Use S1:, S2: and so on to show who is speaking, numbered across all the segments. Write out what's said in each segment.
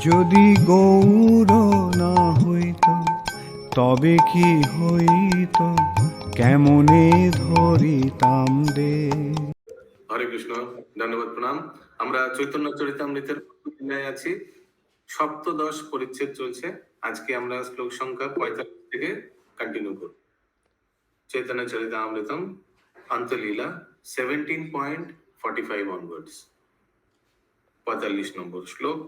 S1: যদি গৌর না হইত তবে কি হইত, কেমনে ধরিতাম দে।
S2: হরে কৃষ্ণ, ধন্যবাদ, প্রণাম। আমরা চৈতন্য চরিতামৃতের আছি, সপ্তদশ পরিচ্ছেদ চলছে। আজকে আমরা শ্লোক সংখ্যা 45 থেকে কন্টিনিউ করব। চৈতন্য চরিতামৃতম অন্তলীলা 17.45 অনওয়ার্ডস। 45 নম্বর শ্লোক।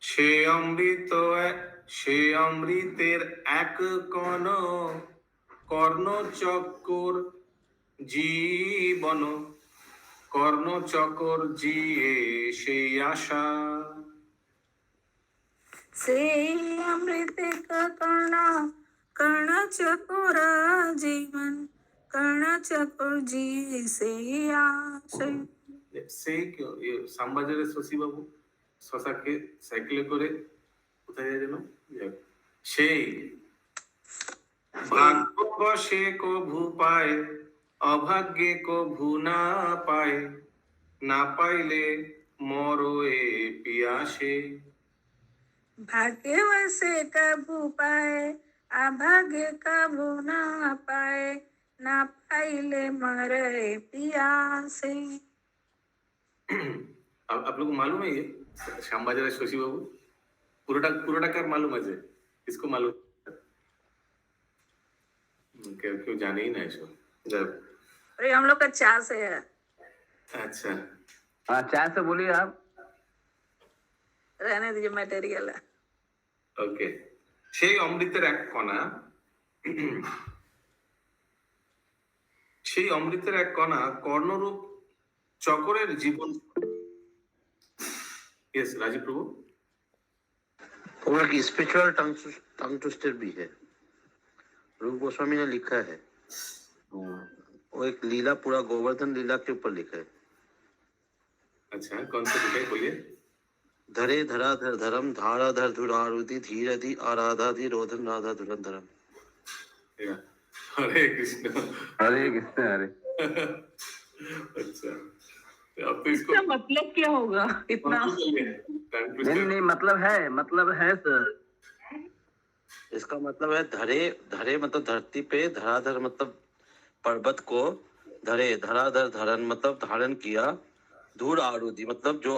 S2: সে অমৃতের এক কণ কর্ণচক্কর জীবন, কর্ণচক্কর জিয়ে সেই আশা।
S3: সেই অমৃত কর্ণ কর্ণ চকোর জীবন, কর্ণ চকোর জি সেই আশয়।
S2: সেই শ্যামবাজারের শশী বাবু শশাকে সাইকেলে করে কোথায় যেন, সেই ভাগ্যবশে কভু পায়, অভাগ্যে কভু না পায়, না পাইলে মরয়ে পিয়াসে।
S3: भाग्यवशे कभू पाए, अभाग्य कभू ना पाए, ना पाइले मरे पियासे।
S2: आप लोग को मालूम है ये श्यामबाजार शशि बाबू? पूरा कर मालूम है? इसको मालूम? क्यों जाने ही ना इसको?
S3: अरे हम लोग का चा से है।
S2: अच्छा,
S4: हाँ, चाय से बोलिए आप।
S3: रहने दीजिए, मटेरियल है।
S2: ওকে। সেই অমৃতের এক কণা, সেই অমৃতের এক কণা কর্ণরূপ চক্রের জীবন। यस राजीव प्रभु।
S5: वो एक स्पिरिचुअल टंग ट्विस्टर भी है, रूप गोस्वामी ने लिखा है। वो एक लीला, पूरा गोवर्धन लीला के ऊपर लिखा है।
S2: अच्छा, कौन सा लिखा है बोलिए?
S5: धरे धराधर धरम धाराधर धुरारुधि धीरधि आराधाधि रोधन राधा धुरंधरम।
S2: हरे कृष्ण।
S4: हरे कृष्ण। हरे
S2: अच्छा, अब तो इसको
S3: इसका मतलब क्या होगा इतना?
S4: नहीं, मतलब है सर।
S5: इसका मतलब है धरे, धरे मतलब धरती पे, धराधर मतलब पर्वत को, धरे धराधर धरन मतलब धारण किया, धूर आरुधि मतलब जो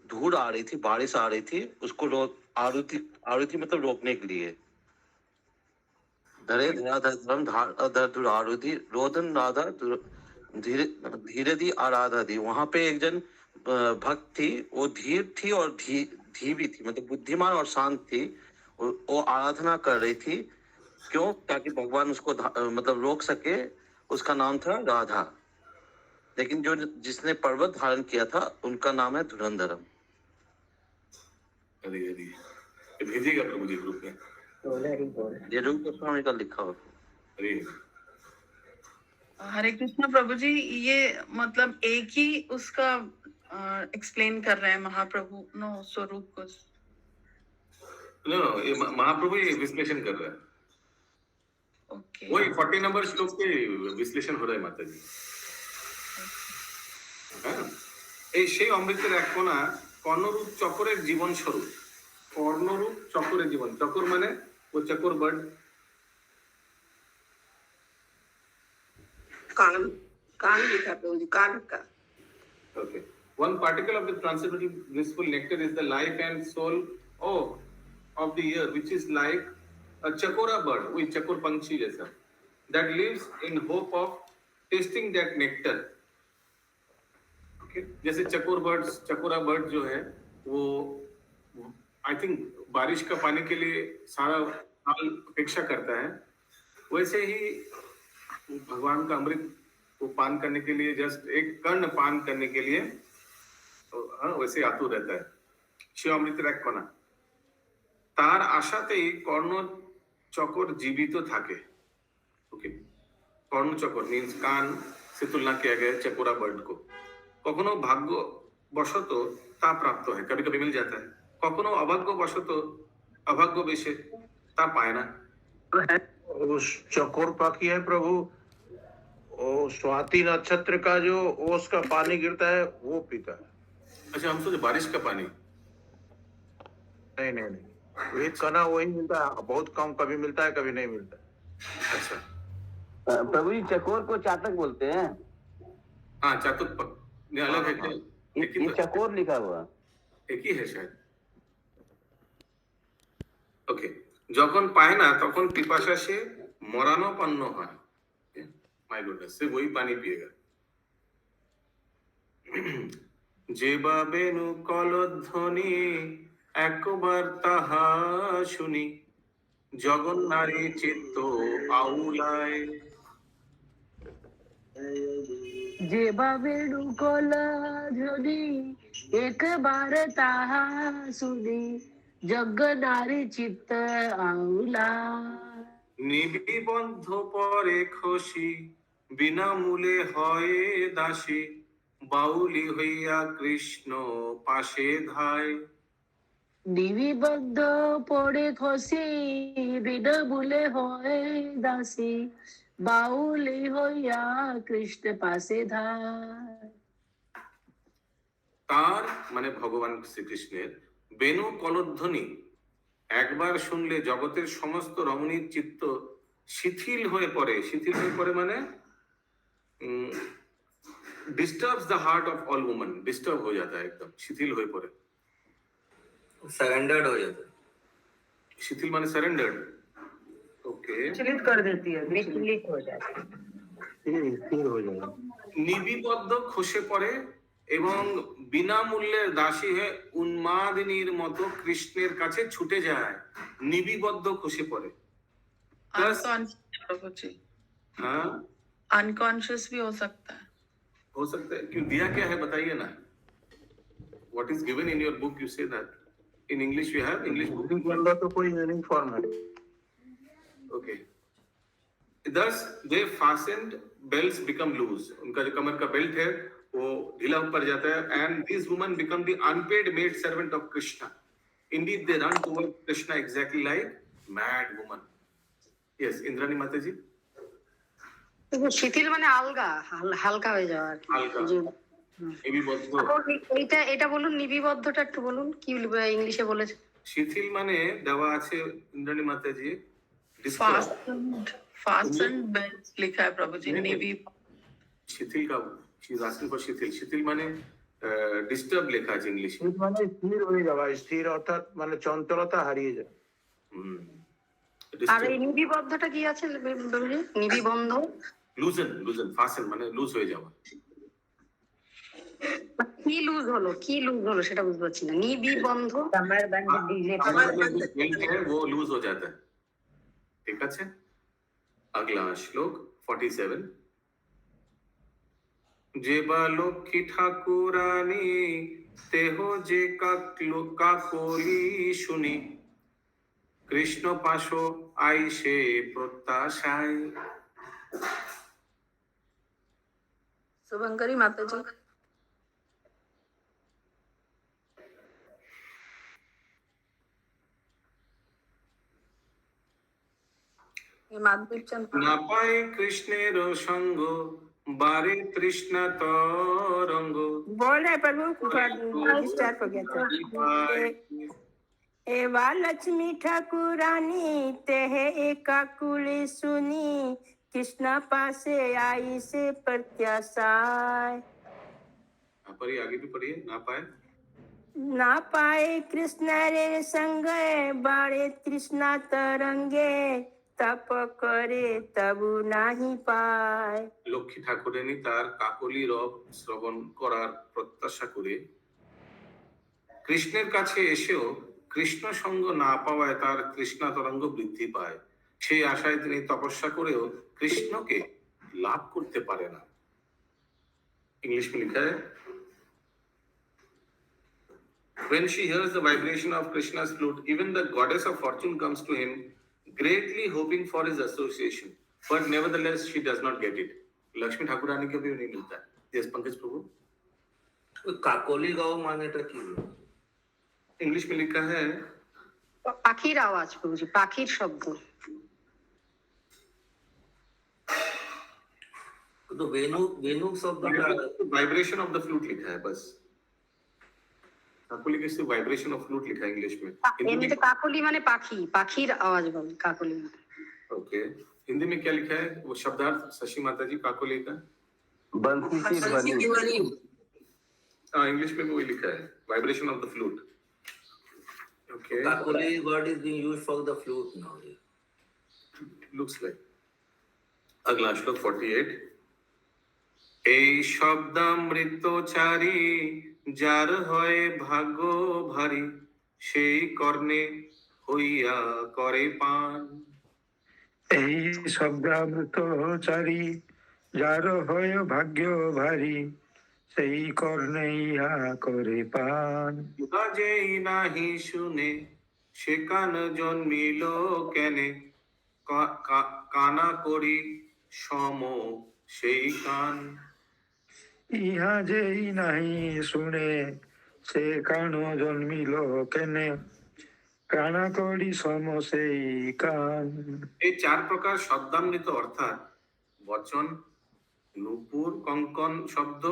S5: धूल आ रही थी, बारिश आ रही थी, उसको आरुधि मतलब रोकने के लिए। धरे धराधर धरम धाराधर धूर आरुधि रोदन राधा धीरे धी आराधा दी। वहां पे एक जन भक्त थी, वो धीर थी और धी भी थी, मतलब बुद्धिमान और शांत थी। वो आराधना कर रही थी, क्यों? ताकि भगवान उसको मतलब रोक सके। उसका नाम था राधा। लेकिन जो जिसने पर्वत धारण किया था, उनका नाम है धुरंधरम।
S2: अरे अरे, ये भेजिएगा प्रभु जी ग्रुप में।
S5: ये रूप गोस्वामी का लिखा हो।
S2: अरे
S6: हरे कृष्ण प्रभु जी, ये मतलब एक ही उसका एक्सप्लेन कर रहे हैं महाप्रभु नो स्वरूप को?
S2: नो, ये महाप्रभु ये विश्लेषण कर रहा है।
S6: ओके,
S2: वही 40 नंबर श्लोक के विश्लेषण हो रहा है माता जी। হ্যাঁ, এই সেই অমৃতের এক কোণা কর্ণরূপ চক্রের জীবন স্বরূপ। কর্ণরূপ চক্রের জীবন, চক্র মানে वो चकोर बर्ड।
S3: कान लिखा प्रभु जी, कान का।
S2: Okay. One particle of the transcendental blissful nectar is the life and soul of the ear, which is like a chakora bird, वही चकोर पंछी जैसा, that lives in hope of tasting that nectar. Okay. जैसे चकोरा bird जो है वो I think बारिश का पानी के लिए सारा साल अपेक्षा करता है, वैसे ही भगवान का अमृत को पान करने के लिए, जस्ट एक कर्ण पान करने के लिए वैसे आतुर रहता है। शिव अमृत एक कणा, तार आशातेই কর্ণ চক্র জীবিত থাকে। ओके, কর্ণ চক্র मींस कान से तुलना किया गया चकोरा बर्ड को। কখনো भाग्य বশত তা প্রাপ্ত হয়, कभी कभी मिल जाता है, কখনো অভাগ্য বশত अभाग्य বেশে তা পায় না।
S7: उस चकोर पाखी है प्रभु, वो स्वाति नक्षत्र का जो ओस का पानी गिरता है वो पीता है।
S2: अच्छा, हम सोचे बारिश का पानी।
S7: नहीं नहीं नहीं, वही कना वही मिलता है, बहुत कम, कभी मिलता है कभी नहीं मिलता है।
S2: अच्छा,
S4: प्रभु जी चकोर को चातक बोलते हैं।
S2: हाँ चातुक नहीं अलग है क्या? एक ही
S4: ये
S2: तो
S4: चकोर लिखा हुआ।
S2: एक ही है शायद। ওকে, যখন পায় না তখন পিপাসা সে মরানোপন্ন হয়। মাই গুডনেস, সে वही पानी पिएगा। যে বা বেনু কলধ্বনি একবার তাহা শুনি, জগন্নারী চিত্ত আউলায়।
S3: যে ভাবে কলা ধ্বনি একবার তাহা শুনি জগ নারী চিত্ত আউলা।
S2: নিবিবন্ধ পরে খসি বিনামূলে হয় দাসী, বাউলি হইয়া কৃষ্ণ পাশে ধায়।
S3: নিবিবদ্ধ পড়ে খসি বিনামূলে হয় দাসী, বাউলি হইয়া কৃষ্ণ পাশে ধায়।
S2: তার মানে ভগবান শ্রীকৃষ্ণের বেণু কলধ্বনি একবার শুনলে জগতের সমস্ত রমণীর চিত্ত শিথিল হয়ে পড়ে। শিথিল হয়ে পড়ে মানে disturbs the heart of all woman, disturb हो जाता है, एकदम शिथिल हो पड़े,
S8: सरेंडर्ड हो जाता है।
S2: शिथिल माने सरेंडर्ड। ओके,
S3: विचलित कर देती है, विचलित हो जाती है।
S7: स्थिर हो जाएगा।
S2: নিবিবদ্ধ খসে পড়ে এবং বিনামূল্যের দাসী হয়ে উন্মাদিনীর মতো কৃষ্ণের কাছে ছুটে যায়। নিবিবদ্ধ খসে পড়ে। Plus-
S6: अनकॉन्शियस प्रभु जी,
S2: हाँ,
S6: अनकॉन्शियस भी हो सकता है।
S2: हो सकता है। क्यों दिया क्या है बताइए ना। What is given in your book, you say that in English you have English book.
S7: के अंदर तो कोई मीनिंग फॉर्म है।
S2: Okay, thus they fastened belts become loose, उनका जो कमर का बेल्ट है वो ढीला ऊपर जाता है, and these women become the unpaid maid servant of Krishna. Indeed they run towards Krishna exactly like mad woman. Yes, Indrani माता जी।
S9: শিথিল মানে আলগা, হালকা হয়ে যাওয়া আর কি।
S2: হালকা।
S9: যে-
S2: নিবিবদ্ধ।
S9: এইটা এটা বলুন, নিবিবদ্ধটা একটু বলুন কি ইংলিশে বলেছে।
S2: শিথিল মানে দেওয়া আছে इंद्राणी माता जी,
S6: फास्टेंड बेल्ट लिखा है प्रभु जी, नेवी।
S2: शिथिल का शी इज आस्किंग फॉर शिथिल। शिथिल माने डिस्टर्ब लिखा है इंग्लिश में।
S7: स्थिर माने स्थिर হয়ে যাওয়া, স্থির অর্থাৎ মানে চঞ্চলতা হারিয়ে যায়।
S9: আর এই নিবিবদ্ধটা কি আছে প্রভুজি? নিবিবন্ধ
S2: লুজেন, লুজেন, ফাসেন মানে লুজ হয়ে যাওয়া।
S9: কি লুজ হলো, কি লুজ হলো সেটা বুঝতে পারছি না। নিবিবন্ধ
S3: कमर बंद डीजे
S2: हमारा जो बेल्ट है वो लूज हो जाता है। ठीक है। अगला श्लोक 47। যে বা লক্ষ্মী ঠাকুরানী তেহ যে কাকলি শুনি, কৃষ্ণ পাশ আইসে প্রত্যাশায়।
S3: शुभंकरी माता जी। ये माधवी चंद
S2: না পায় কৃষ্ণের সঙ্গ বারে তৃষ্ণা তরঙ্গ।
S10: बोल रहे प्रभु, डिस्टर्ब हो गया था। एवा लक्ष्मी ठाकुरानी तेह एकाकुल सुनी, कृष्ण पासे आई से प्रत्याशाय।
S2: पढ़िए, आगे भी पढ़िए। ना पाए
S10: ना पाए कृष्ण रे संग बारे तृष्णा तरंगे, तप करे तबु नहीं पाए।
S2: লক্ষ্মী ঠাকুরানী তার কাকলি রব শ্রবণ করার প্রত্যাশা করে কৃষ্ণের কাছে এসেও কৃষ্ণ সঙ্গ না পাওয়ায় তার তৃষ্ণা তরঙ্গ বৃদ্ধি পায়। সেই আশায় তিনি তপস্যা করেও কৃষ্ণকে লাভ করতে পারে না। इंग्लिश में लिखा है, when she hears the vibration of Krishna's flute, even the goddess of fortune comes to him, greatly hoping for his association, but nevertheless she does not get it. Lakshmi Thakurani को भी नहीं मिलता है। Yes, पंकज प्रभु।
S8: काकोली गाँव मानेটা কি?
S2: इंग्लिश में लिखा है
S9: পাখির আওয়াজ প্রভুজি, পাখির শব্দ।
S8: तो वेणु वेणु शब्द
S2: वाइब्रेशन ऑफ द फ्लूट लिखा है बस। काकोली के सिर्फ वाइब्रेशन ऑफ फ्लूट लिखा है इंग्लिश में। हिंदी
S3: এমনিতে
S2: में
S3: কাকলি মানে পাখি, পাখির আওয়াজ বলে কাকলি।
S2: ओके, हिंदी में क्या लिखा है वो शब्दार्थ शशि माता जी काकोली का?
S4: बंसी की ध्वनि।
S2: हाँ, इंग्लिश में भी वही लिखा है, vibration of the flute. Okay,
S8: Kakoli word is being used for the flute now.
S2: looks like। अगला श्लोक 48। এই শব্দামৃতচারী যার হয় ভাগ্য ভারী, সেই কর্ণে হইয়া করে পান।
S1: এই শব্দামৃতচারী যার হয় ভাগ্য ভারী, সেই কর্ণে ইহা করে পান।
S2: ইহা যেই নাহি শুনে সে কান জন্মিল কেনে, কানা করি সম সেই কান।
S1: ইহা যেই নাহি শুনে সে কান জন্মিল কেনে, কানা করি সম সেই কান।
S2: এই চার প্রকার শব্দামৃত অর্থাৎ বচন, নুপুর, কঙ্কন শব্দ,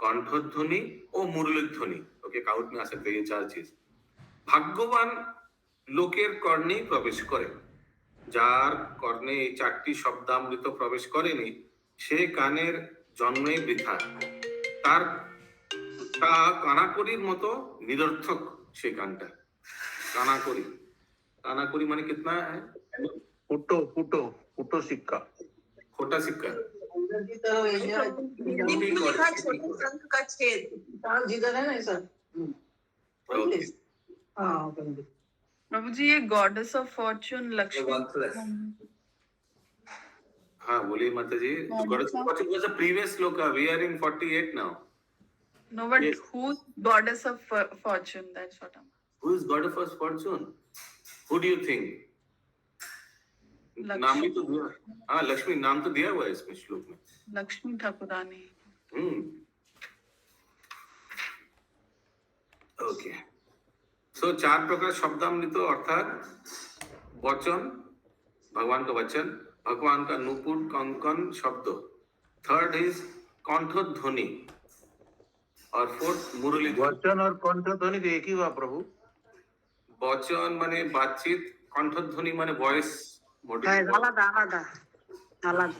S2: কণ্ঠধ্বনি ও মুরলীধ্বনি। ওকে, কাউট में आ सकते हैं ये चार चीज। ভাগ্যবান লোকের কর্ণেই প্রবেশ করে। যার কর্ণে এই চারটি শব্দামৃত প্রবেশ করেনি সে কানের জন্মে বৃথা। তার তা কানাকড়ির মতো নিরর্থক সে কানটা। কানাকড়ি, कानाकुरी माने कितना है?
S7: फुटो फुटो फुटो सिक्का।
S2: खोटा सिक्का।
S6: हिंदी में लिखा है छोटे शंख का छेद।
S3: जिधर है ना सर।
S2: Okay।
S6: प्रभु जी ये गॉडेस ऑफ फॉर्चून लक्ष्मी।
S2: हाँ, बोलिए माता जी। Goddess of Fortune was a previous sloka. We are in 48 now.
S6: No, but
S2: Yes.
S6: who's goddess of fortune? That's what I'm.
S2: Who is God of us fortune? Who do you think?
S6: Lakshmi.
S2: नाम भी तो दिया। हाँ, लक्ष्मी नाम तो दिया हुआ है इसमें श्लोक में।
S6: लक्ष्मी ठाकुरानी।
S2: ओके, सो चार प्रकार शब्दामृत अर्थात वचन, भगवान का वचन, भगवान का नुपुर, कंकन शब्द। थर्ड इज कंठध्वनि और फोर्थ मुरली।
S7: वचन और कंठध्वनि तो एक ही हुआ प्रभु।
S2: वचन माने बातचीत, कंठध्वनि माने वॉइस
S3: হ্যাঁ, আলাদা আলাদা আলাদা।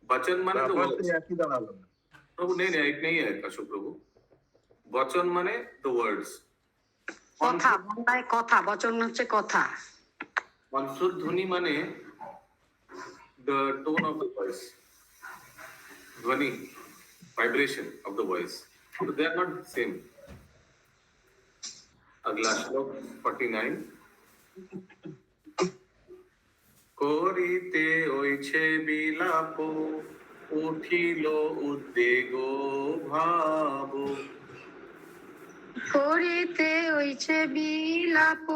S2: वचन माने तो
S7: बस
S2: words।
S7: एक ही दाना लो।
S2: प्रभु नहीं नहीं, एक नहीं है अशोक प्रभु। वचन माने द वर्ड्स।
S3: কথা বাংলায় কথা, বচন হচ্ছে কথা।
S2: कंठध्वनि माने the tone of the voice, ध्वनि, vibration of the voice. So they are not same। अगला श्लोक 49। করিতে ওইছে বিলাপ উঠিল উদ্বেগ ভাব।
S9: করিতে হইছে বিলাপ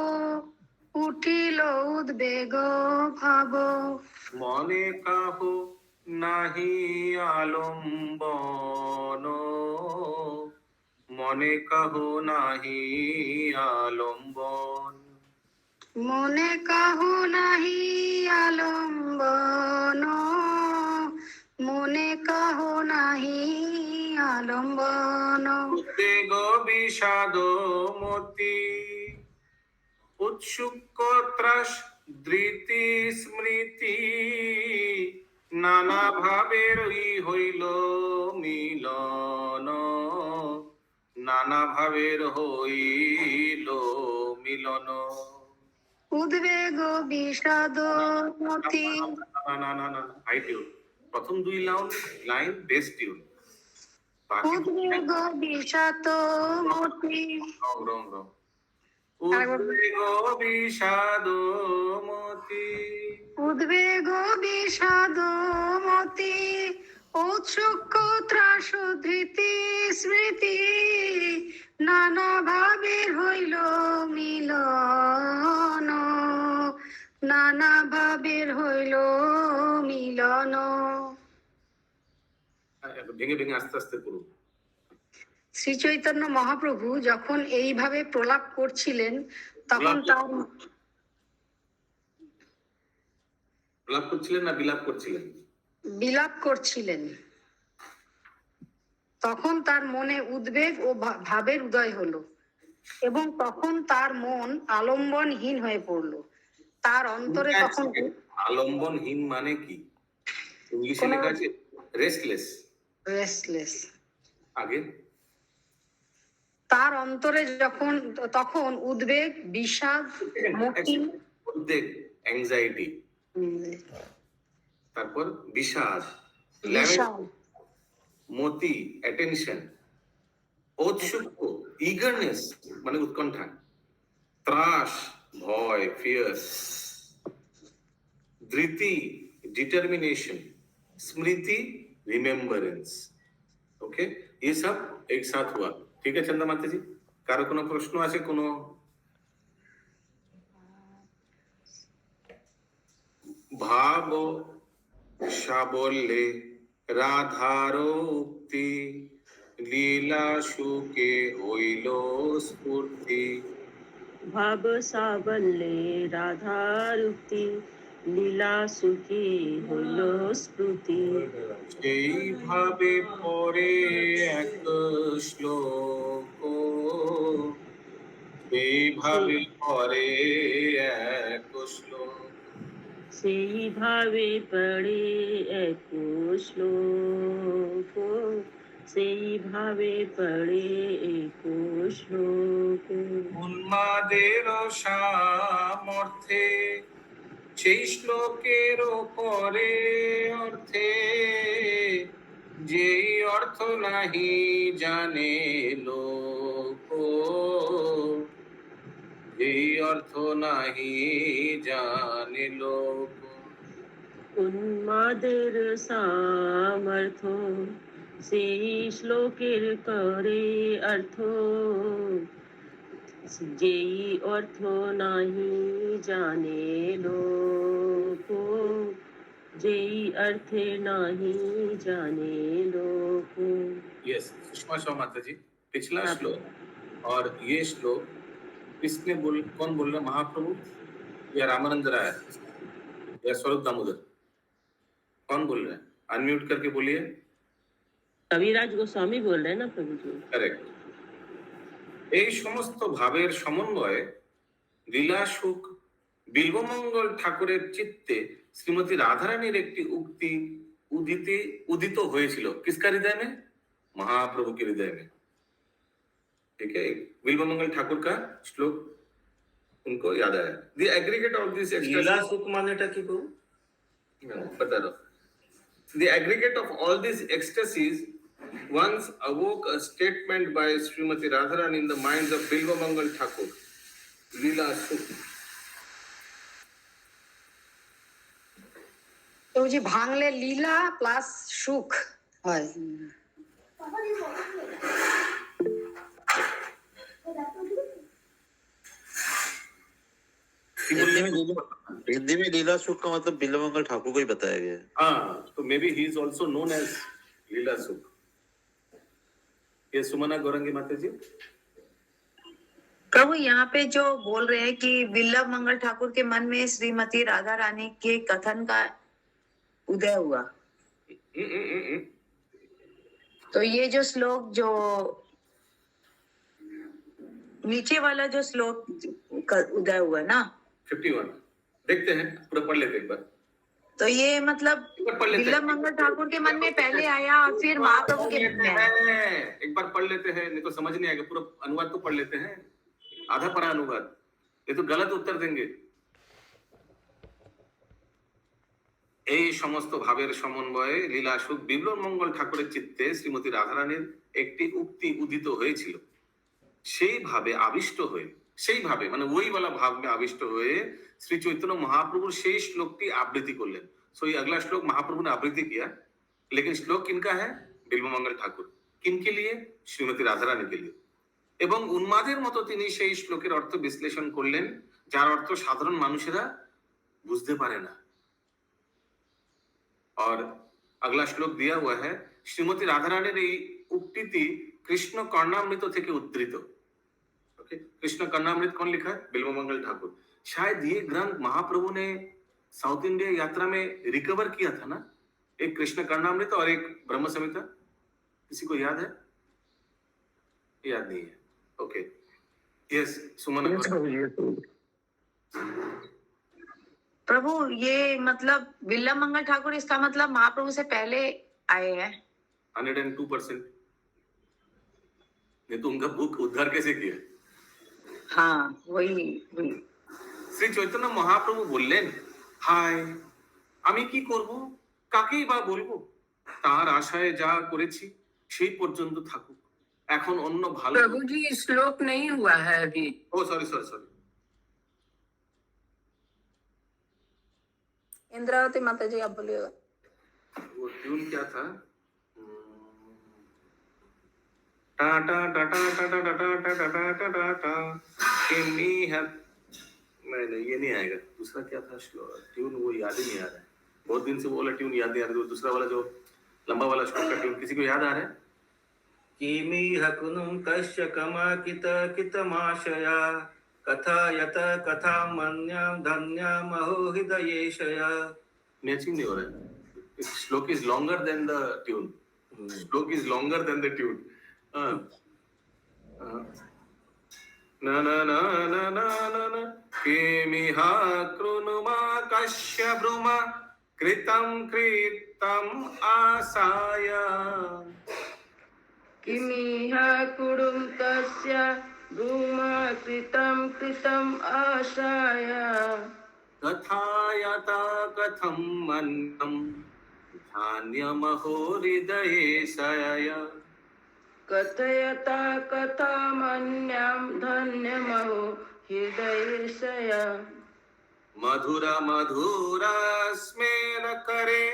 S9: উঠিল উদ্বেগ ভাব।
S2: মনে কাহ নাহি আলম্বন, মনে কাহ নাহি আলম্বন।
S9: মনে কাহু নাহি আলম্বন, মনে কাহু নাহি আলম্বন।
S2: উদ্বেগ বিষাদ মতি উৎসুক ত্রাস ধৃতি স্মৃতি, নানা ভাবের হইল মিলন, নানা ভাবের হইল মিলন।
S9: উদ্বেগ বিষাদ মতি।
S2: না না না না, হাই টিউন। প্রথম দুই লাইন বেস টিউন, বাকি
S9: উদ্বেগ বিষাদ মতি।
S2: রং রং রং। উদ্বেগ বিষাদ মতি,
S9: উদ্বেগ বিষাদ মতি, ঔৎসুক্য ত্রাস ধৃতি স্মৃতি, নানা ভাবের হইল মিলন, নানা ভাবের হইল মিলন।
S2: ভেঙে ভেঙে আস্তে আস্তে করুন।
S3: শ্রী চৈতন্য মহাপ্রভু যখন এইভাবে প্রলাপ করছিলেন তখন তার
S2: বিলাপ করছিলেন না বিলাপ করছিলেন?
S3: বিলাপ করছিলেন, তখন তার মনে উদ্বেগ ও ভাবের উদয় হলো। এবং তখন তার মন আলম্বনহীন হয়ে পড়লো, তার অন্তরে তখন
S2: আলম্বনহীন মানে কি? ইংলিশে
S3: কোনো-
S2: লেখা আছে রেস্টলেস।
S3: রেস্টলেস,
S2: আগে
S3: তার অন্তরে তখন উদ্বেগ, বিষাদ, মতি,
S2: উদ্বেগ, অ্যাংজাইটি, তারপর বিষাদ,
S3: বিষাদ,
S2: মতি, অ্যাটেনশন, ঔৎসুক্য, ইগারনেস মানে উৎকণ্ঠা, ত্রাস, ভয়, ফিয়ার, धृति, डिटर्मिनेशन, स्मृति, रिमेम्बरेंस। ओके, ये सब एक साथ हुआ। ठीक है चंदा माता जी, कारो कोनो प्रश्न আছে কোনো? ভাব সাবল্যে রাধার উক্তি লীলা সুকে হইল স্ফূর্তি।
S11: ভাব সাবল্যে রাধারুক্তি লীলা সুখী হইল স্মৃতি।
S2: সেইভাবে পরে এক শ্লোক, সেইভাবে পরে এক শ্লোক,
S11: সেইভাবে পড়ে এক শ্লোক, সেইভাবে পড়ে এক শ্লোক।
S2: উন্মাদের সামর্থ্যে সেই শ্লোকের পরে অর্থে, যেই অর্থ নাহি জানে লোক, যেই অর্থ নাহি জানে লোক।
S11: উন্মাদের সামর্থ্য সেই শ্লোকের করে অর্থ, যেই অর্থ নাহি জানে লোক, যেই অর্থে নাহি জানে লোক।
S2: यस, सुषमा शाह माता जी, पिछला श्लोक और ये श्लोक किसने कौन बोल रहा है? महाप्रभु या रामानंद राय या स्वरूप दामोदर? कौन बोल रहा है? अनम्यूट करके बोलिए।
S11: कविराज गोस्वामी बोल रहे हैं ना प्रभु जी।
S2: करेक्ट। এই সমস্ত ভাবের সমন্বয়ে লীলা সুখ বিল্বমঙ্গল ঠাকুরের চিত্তে শ্রীমতী রাধারানীর একটি উক্তি उदित হয়েছিল। किसका हृदय में? महाप्रभु के हृदय में। ठीक है, बिल्वमंगल ठाकुर का श्लोक उनको याद आया। The aggregate of this
S8: লীলা সুখ মানেটা কি প্রভু?
S2: बता दो। The aggregate of all these ecstasies once awoke a statement by Srimati Radharani in the minds of Bilvamangal Thakur. Leela Sukh.
S3: তো যে ভাঙলে লীলা প্লাস সুখ হয়।
S5: हिंदी में लीला सुख का मतलब बिल्वमंगल ठाकुर को ही बताया गया है।
S2: हाँ, तो maybe he is also known as Leela Sukh. ये सुमना गौरंगी माता जी।
S6: प्रभु यहाँ पे जो बोल रहे हैं कि बिल्लभ मंगल ठाकुर के मन में श्रीमती राधा रानी के कथन का उदय हुआ, तो ये जो श्लोक जो नीचे वाला जो श्लोक का उदय हुआ ना
S2: 51 देखते हैं, पूरा पढ़ लेते एक बार।
S6: तो ये मतलब बिल्लभ मंगल ठाकुर के मन में पहले आया और फिर महाप्रभु के मन में आया।
S2: एक बार पढ़ लेते हैं, नहीं तो समझ नहीं आएगा। पूरा अनुवाद तो पढ़ लेते हैं, आधा पढ़ा अनुवाद, ये तो गलत उत्तर देंगे। এই সমস্ত ভাবের সমন্বয়ে লীলা সুখ বিল্বমঙ্গল ঠাকুরের চিত্তে শ্রীমতী রাধারানীর একটি উক্তি উদিত হয়েছিল। সেইভাবে আবিষ্ট হয়ে, সেইভাবে মানে ওই वाला भाव में आविष्ट हुए श्री चैतन्य महाप्रभु সেই শ্লোকটি আবৃত্তি করলেন। सो ये अगला श्लोक महाप्रभु ने आवृत्ति किया, लेकिन श्लोक किनका है? बिल्वमंगल ठाकुर। किनके लिए? श्रीमती राधारानी के लिए। এবং উন্মাদের মতো তিনি সেই শ্লোকের অর্থ বিশ্লেষণ করলেন, যার অর্থ সাধারণ মানুষেরা বুঝতে পারে না। और अगला श्लोक दिया हुआ है, श्रीमती राधारानीर এই উক্তিটি কৃষ্ণ কর্ণামৃত থেকে উদ্ধৃত। ओके, कृष्ण कर्णामृत कौन लिखा है? बिल्वमंगल ठाकुर। शायद ये ग्रंथ महाप्रभु ने साउथ इंडिया यात्रा में रिकवर किया था ना, एक कृष्ण कर्णामृत और एक ब्रह्म संहिता। किसी को याद है? याद नहीं है। ओके, यस सुमन
S1: Yes, Prabhuji, yes, Prabhuji.
S6: प्रभु ये मतलब बिल्ला मंगल ठाकुर, इसका मतलब महाप्रभु से पहले आए हैं।
S2: 102%। नहीं तो उनका बुक उद्धार कैसे किया?
S6: हाँ वही वही।
S2: শ্রী চৈতন্য মহাপ্রভু বললেন, হায় আমি কি করব, কাকেই বা বলবো, তার আশায় যা করেছি সেই পর্যন্ত থাকুক, এখন অন্য ভালো।
S10: प्रभु जी श्लोक नहीं हुआ है अभी।
S2: ও সরি সরি সরি,
S10: इंद्रावती माता जी आप बोलिएगा।
S2: वो ट्यून क्या था? टा टा टा टा टा टा टा टा टा टा टा टा टा केमी है। नहीं ये नहीं आएगा। दूसरा क्या था ट्यून, वो याद ही नहीं आ रहा है। बहुत दिन से वो वाला ट्यून याद नहीं आ रहा है। दूसरा वाला जो लंबा वाला श्लोक का ट्यून किसी को याद आ रहा है?
S8: किमि हकुनुं कस्य कमाकित कितमाशया कथा यत कथा मन्यां धन्यां महो हृदयेशया।
S2: मैचिंग नहीं हो रहा है। Shloka is longer than the tune. Shloka is longer than the tune. ना ना ना ना ना ना ना किमिहा कृनुमा कस्य ब्रुमा कृतं कृतं आसाय।
S11: किमिह कुरुं तस्य ब्रूमा कृतं कृतं आशाय
S2: कथायता कथं मन्नं धान्यमहो हृदयेशय।
S11: कथयता कथामन्यां धन्यमहो हृदयेशय।
S2: मधुर मधुर स्मेर करे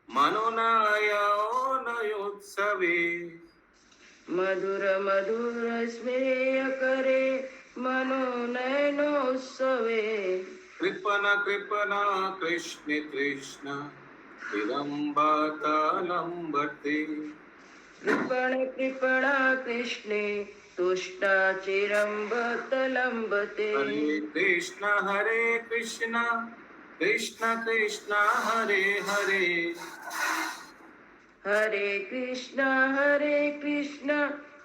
S2: मनोनायोत्सवे।
S11: मधुर मधुर स्मेय करे मनोनयनोत्सवे।
S2: कृपण कृपण कृष्ण कृष्ण विलम्बते।
S11: कृपण कृपण कृष्णे तुष्टा चिरं बतलम्बते।
S2: हरे कृष्ण कृष्ण कृष्ण हरे हरे।
S11: हरे कृष्ण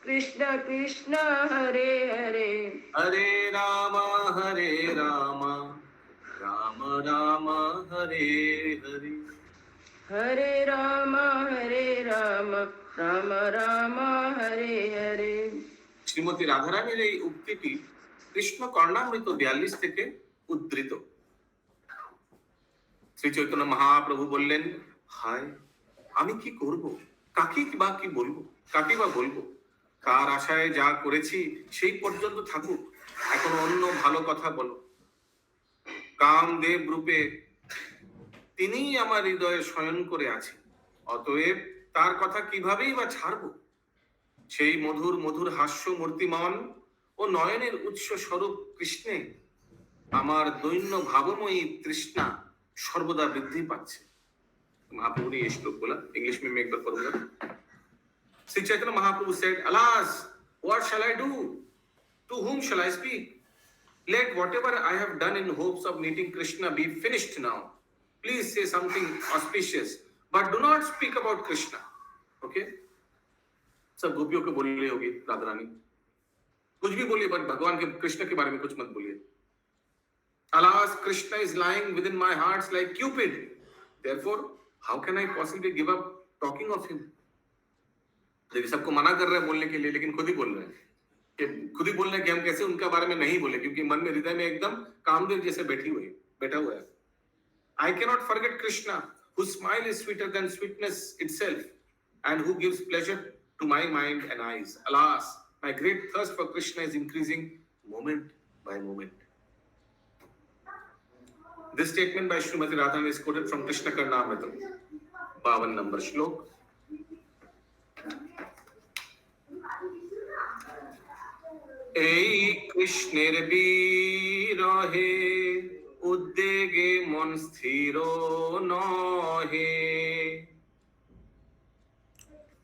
S11: कृष्ण कृष्ण हरे हरे।
S2: हरे राम राम राम हरे हरे।
S11: हरे राम राम राम हरे हरे।
S2: শ্রীমতী রাধারানীর এই উক্তিটি কৃষ্ণ কর্ণামৃত 42 থেকে উদ্ধৃত। শ্রী চৈতন্য মহাপ্রভু বললেন, হায় আমি কি করব, কাকে বা কি বলবো, কাকে বা বলবো, কার আশায় যা করেছি সেই পর্যন্ত থাকুক, এখন অন্য ভালো কথা বলো। কামদেব রূপে তিনিই আমার হৃদয়ে শয়ন করে আছেন, অতএব তার কথা কিভাবেই বা ছাড়বো। সেই মধুর মধুর হাস্য মূর্তিমান ও নয়নের উৎস স্বরূপ কৃষ্ণে আমার দৈন্য ভাবময়ী তৃষ্ণা সর্বদা বৃদ্ধি পাচ্ছে। महाप्रभु ने ये श्लोक बोला। इंग्लिश में मैं एक बार पढ़ूंगा। Shri Chaitanya Mahaprabhu said, alas, what shall I do? To whom shall I speak? Let whatever I have done in hopes of meeting Krishna be finished now. Please say something auspicious, but do not speak about Krishna. Okay? सब गोपियों को बोल रही होगी राधा रानी, कुछ भी बोलिए, but भगवान के कृष्ण के बारे में कुछ मत बोलिए। Alas, Krishna is lying within my heart like Cupid. Therefore, how can I possibly give up talking of him? देखिए सबको मना कर रहे हैं बोलने के लिए, लेकिन खुद ही बोल रहे हैं कि खुद ही बोल रहे हैं कि हम कैसे उनका बारे में नहीं बोले, क्योंकि मन में हृदय में एकदम कामदेव जैसे बैठा हुआ है। I cannot forget Krishna, whose smile is sweeter than sweetness itself, and who gives pleasure to my mind and eyes. Alas, my great thirst for Krishna is increasing moment by moment. This statement by Srimati Radharani is quoted from Krishna Karnamritam, 52 number shlok. এই কৃষ্ণের বিরহে উদ্বেগে মন স্থির নহে।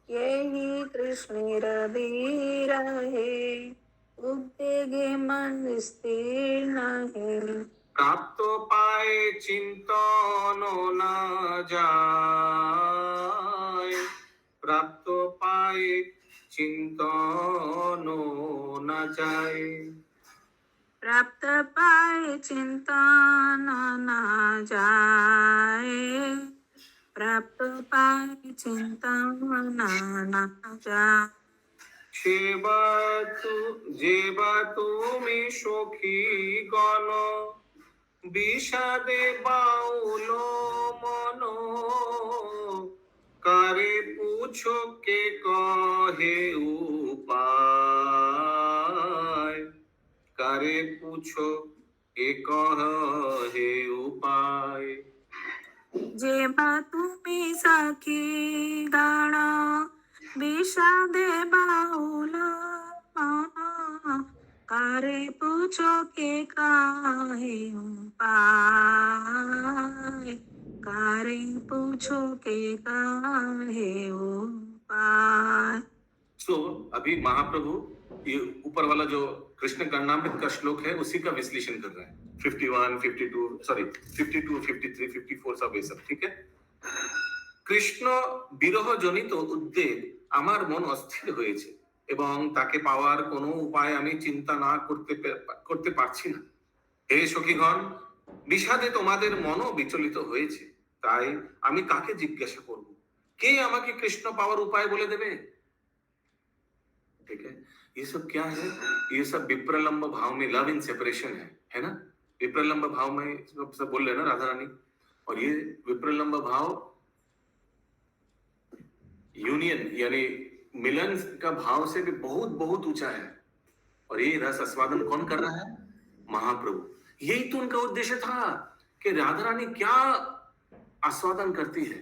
S10: यही कृष्णेर विरहे उद्वेगे मन स्थिर नहे।
S2: প্রাপ্ত পায় চিন্তন না যায়, প্রাপ্ত পায় চিন্তন না যায়।
S10: प्राप्त पाए चिंता न जाए, प्राप्त पाए चिंता न जाए।
S2: जेबा তুমি সখী গণ বিষাদে বাউল মন কারে পুছো কে কহে উপায় কারে পুছো কে কহে উপায়
S10: जेव्हा तुम्ही साखी गाण विषादे बाहुल कारे पूछो के काहे उपाय, कारे पूछो के काहे उपाय।
S2: सो अभी महाप्रभु ये ऊपर वाला जो कृष्ण कर्णामृत का श्लोक है उसी का विश्लेषण कर रहे हैं 51, 52, सॉरी 52, 53, 54 सब ये सब ठीक है। কৃষ্ণ বিরহ জনিত উদ্বেগ আমার মন অস্থির হয়েছে এবং তাকে পাওয়ার কোনো উপায় আমি চিন্তা না করতে পারছি না। হে সখীগণ, বিষাদে তোমাদের মনও বিচলিত হয়েছে, তাই আমি কাকে জিজ্ঞাসা করব? কে আমাকে কৃষ্ণ পাওয়ার উপায় বলে দেবে? ठीक है, ये सब क्या है? ये सब विप्रलंब भाव में लव इन सेपरेशन है ना? विप्रलंब भाव में सब बोल रहे ना राधा रानी, और ये विप्रलंब भाव यूनियन यानी मिलन का भाव से भी बहुत बहुत ऊंचा है। और ये रस आस्वादन कौन कर रहा है? महाप्रभु। यही तो उनका उद्देश्य था कि राधा रानी क्या आस्वादन करती है,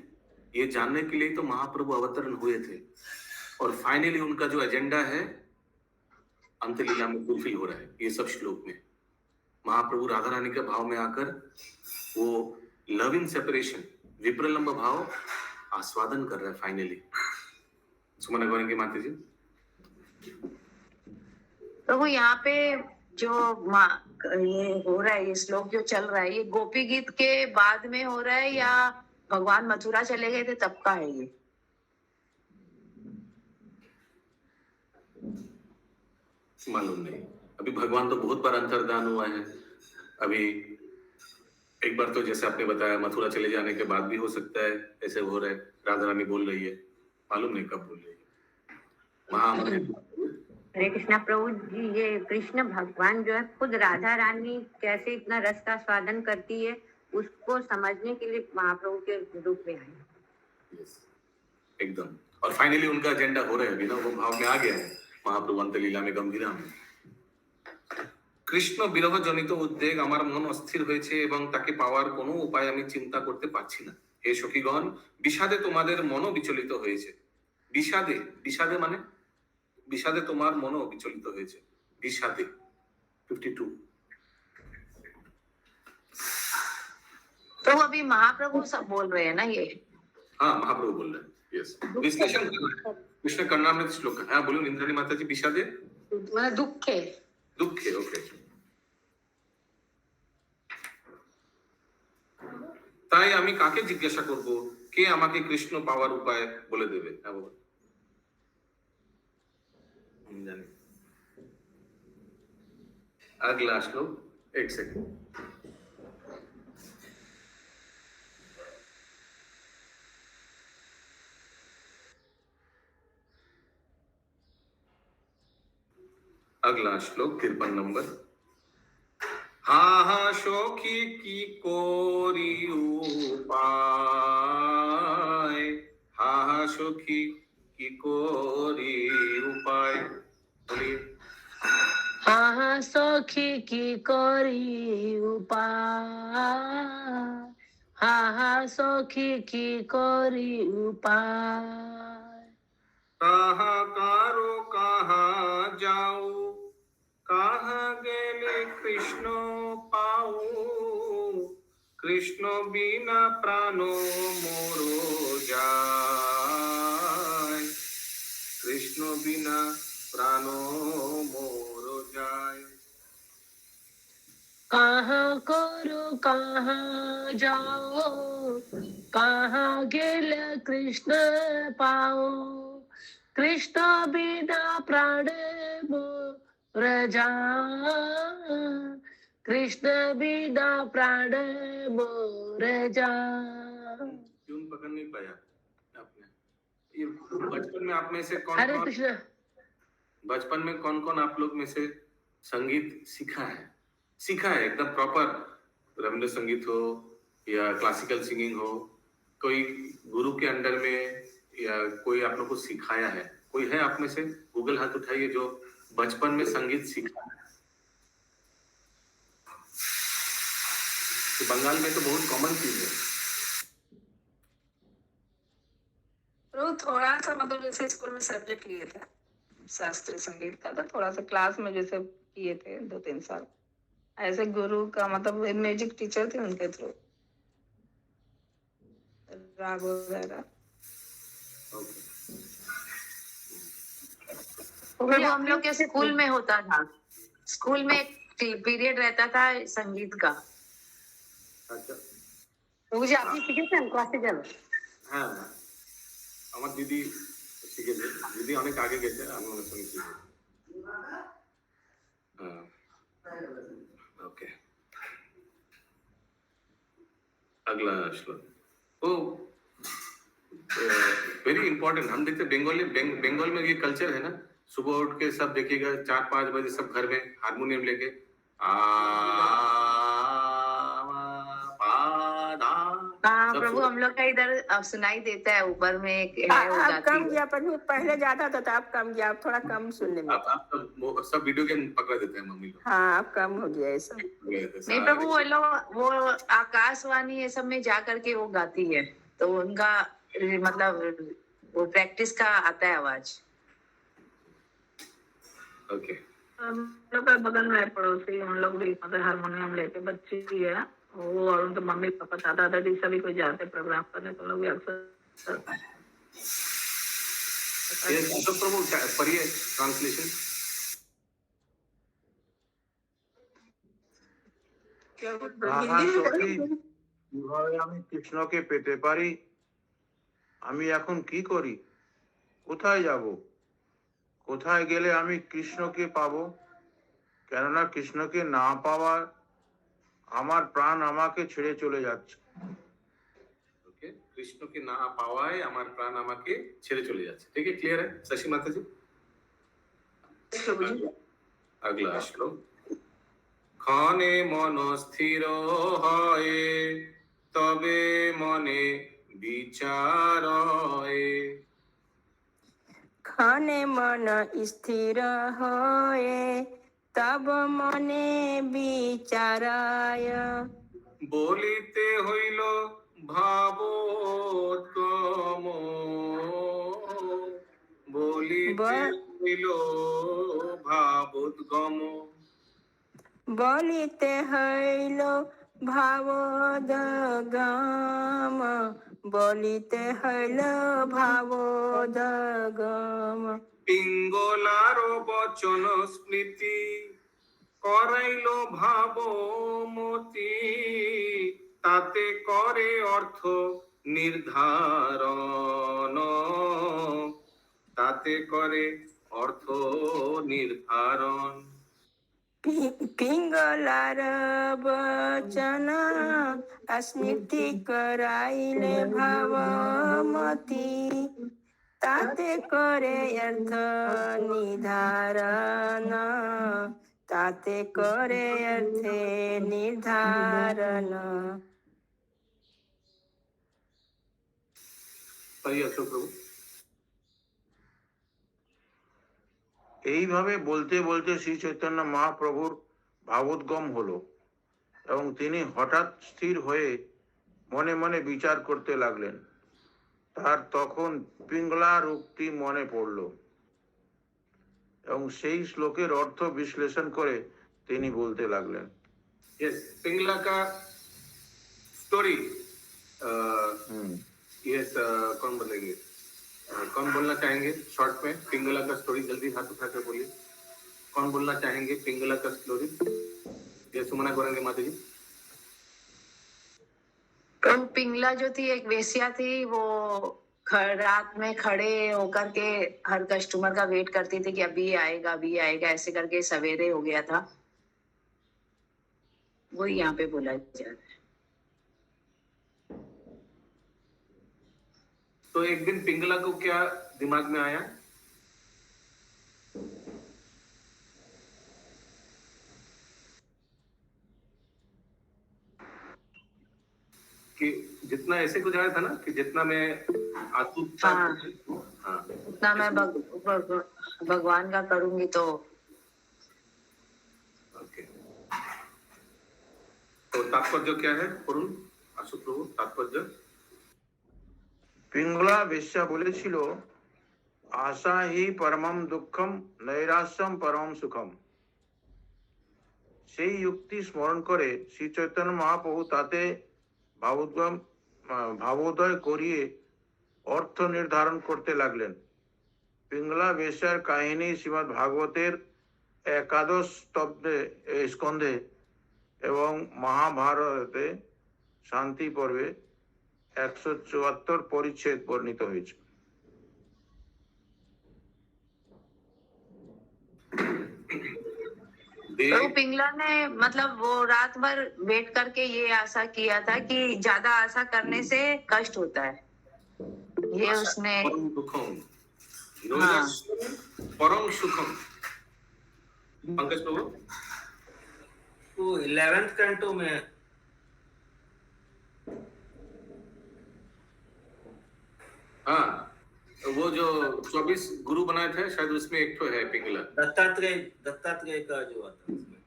S2: ये जानने के लिए तो महाप्रभु अवतरण हुए थे। और फाइनली उनका जो एजेंडा है अंतलीला में फुलफिल हो रहा है। ये सब श्लोक में महाप्रभु राधा रानी के भाव में आकर वो लव इन सेपरेशन विप्रलंब भाव आस्वादन कर रहा है फाइनली। सुमन अग्रवाल की माता जी।
S6: तो वो यहाँ पे जो ये हो रहा है, ये श्लोक जो चल रहा है, ये गोपी गीत के बाद में हो रहा है या भगवान मथुरा चले गए थे तब का है ये?
S2: मालूम नहीं, अभी भगवान तो बहुत बार अंतर्धान हुआ है। अभी एक बार तो जैसे आपने बताया मथुरा चले जाने के बाद भी हो सकता है ऐसे हो रहा है, राधा रानी बोल रही है, मालूम नहीं कब बोल रही है।
S9: हरे कृष्णा प्रभु जी, ये कृष्ण भगवान जो है खुद राधा रानी कैसे इतना रस का स्वादन करती है उसको समझने के लिए महाप्रभु के रूप में आए।
S2: एकदम। और फाइनली उनका एजेंडा हो रहा है अभी ना, वो भाव में आ गया है महाप्रभु अंतलीला में गंभीरा में। কৃষ্ণ বিরহ জনিত উদ্বেগ আমার মন অস্থির হয়েছে এবং তাকে পাওয়ার কোনো উপায় আমি চিন্তা করতে পারছি না। হে সখীগণ, বিষাদে তোমাদের মনও বিচলিত হয়েছে। বিষাদে, বিষাদে মানে বিষাদে তোমার মনও বিচলিত হয়েছে। বিষাদে 52।
S6: तो अभी महाप्रभु सब बोल रहे हैं ना ये?
S2: हाँ, महाप्रभु बोल रहे हैं। यस, विश्लेषण कर रहे हैं कृष्ण कर्णामृत श्लोक का। हाँ बोलूं इंद्राणी माता जी, বিষাদে
S3: মানে দুঃখে
S2: দুঃখে। ওকে, তাই আমি কাকে জিজ্ঞাসা করব? কে আমাকে কৃষ্ণ পাওয়ার উপায় বলে দেবে? হ্যাঁ বাবা, আমি জানি। अगला श्लोक, एक सेकंड। अगला श्लोक 53 नंबर। हा हा शोखी की कोरी उपाय, हा हा शोखी की कोरी उपाय। बोलिए।
S11: हाँ सखी की करी उपाय, हाँ सखी की करी उपाय।
S2: कहा कारो कहाँ जाऊ, कहाँ गेले कृष्ण पाऊ, कृष्ण बिना प्राणो मोरो जाय, कृष्ण बिना प्राणो मोरो जाय।
S11: कहाँ करो कहाँ जाओ, कहाँ गेल कृष्ण पाओ, कृष्ण बिना प्राण प्रजा कृष्ण बिना प्राण मोर जा।
S2: ट्यून पकड़ नहीं पाया आपने। ये बचपन में आप में से कौन
S11: हरे
S2: कौन
S11: कृष्ण।
S2: बचपन में कौन कौन आप लोग में से संगीत सीखा है एकदम प्रॉपर, रविंद्र संगीत हो या क्लासिकल सिंगिंग हो, कोई गुरु के अंडर में, या कोई आप लोग को सिखाया है? कोई है आप में से? गूगल हाथ उठाइए जो बचपन में संगीत सीखा है। तो बंगाल में तो बहुत कॉमन चीज है।
S10: तो थोड़ा सा मतलब जैसे स्कूल में सब्जेक्ट लिए थे शास्त्रीय संगीत का, तो थोड़ा सा क्लास में जैसे किए थे 2-3 साल। ऐसे गुरु का मतलब म्यूजिक टीचर थे, उनके थ्रू राग वगैरह।
S6: प्रभु हम लोग के स्कूल में होता था, स्कूल में एक पीरियड रहता था संगीत का।
S2: अच्छा,
S3: প্রভুজি আপনি শিখেছেন ক্লাসিক্যাল?
S2: হ্যাঁ আমার দিদি শিখেছে, দিদি অনেক আগে গেছে, আমি ওনার সঙ্গে শিখেছি। হ্যাঁ, ओके, अगला श्लोक। ओ वेरी इंपॉर्टेंट। हम देखते बंगाल में ये कल्चर है ना, सुबह उठ के सब देखिएगा 4-5 बजे सब घर में हारमोनियम लेके
S6: हाँ प्रभु, हम लोग का इधर अब सुनाई देता है, ऊपर में एक है वो
S10: आप
S6: गाती
S10: कम
S6: है।
S10: गया, पहले ज्यादा था तो आप कम गया, आप थोड़ा कम सुनने में।
S2: आप सब वीडियो गेम पकड़ा देते हैं मम्मी लोग।
S10: हाँ, आप कम हो गया ऐसा।
S6: नहीं प्रभु, वो लोग वो आकाशवाणी ये सब में जा करके वो गाती है, तो उनका मतलब वो प्रैक्टिस का आता है आवाज।
S2: ओके,
S10: हम लोग का बगल में पड़ोसी, उन लोग भी मतलब हारमोनियम लेके, बच्चे भी है वो, और उनके मम्मी पापा दादा दादी सभी कोई जाते प्रोग्राम करने, तो लोग भी अक्सर।
S2: तो प्रभु पढ़िए ट्रांसलेशन।
S7: কিভাবে আমি কৃষ্ণকে পেতে পারি? আমি এখন কি করি? কোথায় যাব? কোথায় গেলে আমি কৃষ্ণকে পাবো? কেননা কৃষ্ণকে না পাওয়ার আমার প্রাণ আমাকে ছেড়ে চলে যাচ্ছে।
S2: ओके, कृष्ण के ना पावाए আমার প্রাণ আমাকে ছেড়ে চলে যাচ্ছে। ठीक है, क्लियर है शशि माता जी? अगला श्लोक। ক্ষণে মন স্থির হয় তবে মনে বিচার হয়।
S10: ক্ষণে মন স্থির হয়ে তব মনে বিচারায়।
S2: বলিতে হইল ভাবোত্তম, বলিতে হইল ভাবোদ্গম।
S10: বলিতে হইল ভাবোদগম, বলিতে হইল ভাবোদগম।
S2: পিঙ্গলার বচন স্মৃতি করাইল ভাবমতি, তাতে করে অর্থ নির্ধারণ, তাতে করে অর্থ নির্ধারণ।
S10: পিঙ্গলার বচন স্মৃতি করাইলে ভাবমতি, তাতে করে অর্থ নির্ধারণ, তাতে করে অর্থে নির্ধারণ।
S2: पढ़िए अशोक प्रभु।
S7: এইভাবে বলতে বলতে শ্রী চৈতন্য মহাপ্রভুর ভাবোদ্গম হলো এবং তিনি হঠাৎ স্থির হয়ে মনে মনে বিচার করতে লাগলেন। তার তখন পিঙ্গলার উক্তি মনে পড়ল এবং সেই শ্লোকের অর্থ বিশ্লেষণ করে তিনি বলতে লাগলেন।
S2: यस, पिंगला का स्टोरी। यस, कौन बोलेंगे? कौन बोलना चाहेंगे शॉर्ट में? पिंगला का स्टोरी जल्दी हाथ उठा कर बोलिए। कौन बोलना चाहेंगे पिंगला का स्टोरी? ये सुमना गोरेंगे माता जी।
S6: प्रभु पिंगला जो थी एक वेश्या थी, वो रात में खड़े होकर के हर कस्टमर का वेट करती थी कि अभी आएगा, ऐसे करके सवेरे हो गया था। वही यहाँ पे बोला जा रहा है।
S2: तो एक दिन पिंगला को क्या दिमाग में आया कि जितना ऐसे कुछ आया था ना कि जितना मैं आतु
S6: हाँ।
S2: हाँ
S6: उतना मैं भगवान का करूंगी तो
S2: ओके। तो तात्पर्य क्या है परुण आशु प्रभु तात्पर्य?
S7: পিঙ্গলা বেশ্যা বলেছিল আশা হি পরমম দুঃখম নৈরাশ্যম পরম সুখম। সেই যুক্তি স্মরণ করে শ্রী চৈতন্য মহাপ্রভু তাতে ভাবোদয় করিয়ে অর্থ নির্ধারণ করতে লাগলেন। পিঙ্গলা বেশ্যার কাহিনী শ্রীমৎ ভাগবতের একাদশ স্কন্ধে এবং মহাভারতে শান্তি পর্বে 174 পরিচ্ছেদ বর্ণিত হয়েছে।
S6: तो पिंगला ने मतलब वो रात भर वेट करके ये आशा किया था कि ज्यादा आशा करने से कष्ट होता है। ये उसने
S2: परम दुखम नैराश्यम परम सुखम। पंकज प्रभु
S8: वो 11th कैंटो में
S2: हाँ वो जो 24 गुरु बनाए थे शायद उसमें एक तो है पिंगला।
S8: दत्तात्रेय का जो आता है उसमें।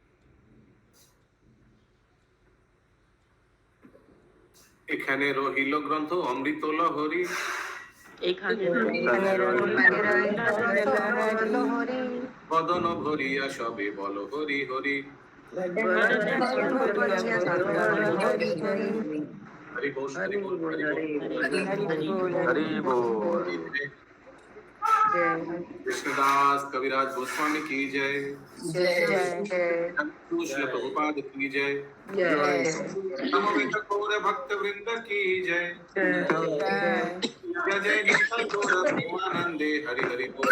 S2: এখানে রহিল গ্রন্থ অমৃতল হরি বদন ভরিয়া সবে বল হরি হরি हरि बोल हरि बोल हरि बोल
S4: हरि बोल।
S2: कृष्णदास कविराज गोस्वामी की जय। श्री प्रभुपाद की जय। समवेत गौर भक्त वृंद की जय। जय जय नित्य गौर प्रेमानंदे हरि हरि बोल।